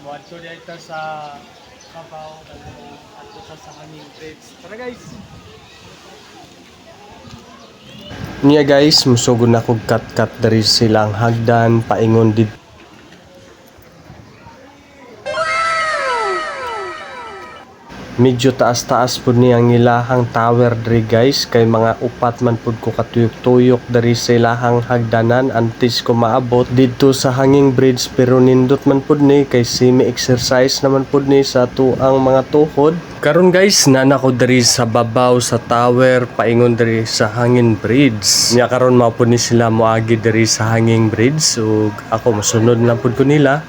Muadto dito sa Kabaw at sa hanging bridge. Tara guys. Niya guys, musugod na kog kat-kat dari silang hagdan paingon dito. Medyo taas-taas pud ni ang ilahang tower diri guys, kay mga upat man pud ko katuyok-tuyok dari sa ilahang hagdanan antes ko maabot didto sa hanging bridge, pero nindot man pud ni kay semi exercise naman pud ni sa tuang mga tuhod. Karon guys, nana ko diri sa babaw sa tower paingon diri sa hanging bridge. Nya karon mao pud ni sila moagi diri sa hanging bridge, ug ako mosunod lang pud ko nila.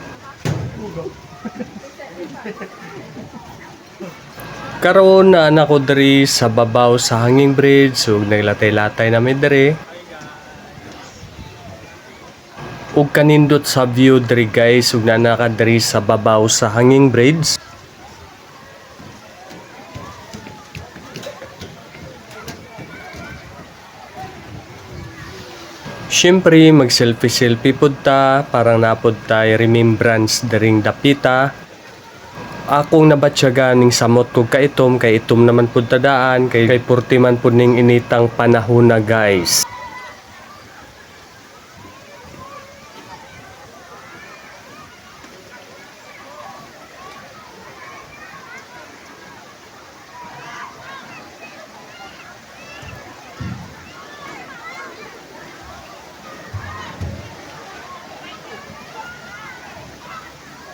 Karon na ko diri sa babaw sa hanging bridge, ug naglatay-latay na mi diri. Ug kanindot sa view diri guys, ug nana ka diri sa babaw sa hanging bridge. Siyempre, mag-selfie-selfie pud ta, parang napod tayo remembrance daring dapita. Akong nabatyagan ning samot kog kaitom, kay itom naman pud tadaan, kay purti man pud ning initang panahon na guys.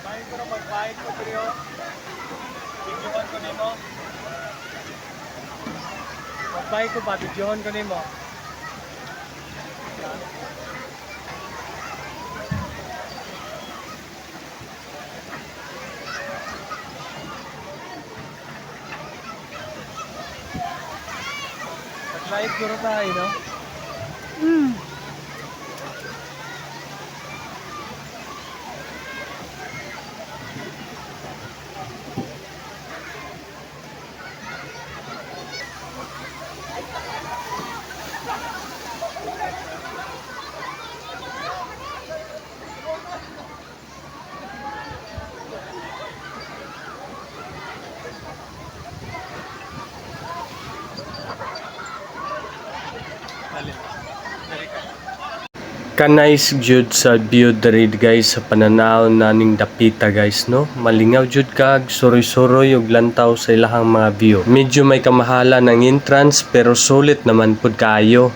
Bahay ko na magbayad ko pero videohan ko nimo. Magbayad ko ba videohan ko nimo? Mag-live ko tayo, no? Alin. Dari ka. Kanais jud sa view diri guys sa pananaw naning dapita guys, no. Malingaw jud kag suroy-suroy ug lantaw sa ilahang mga view. Medyo may kamahalan ang entrance pero sulit naman pud kaayo.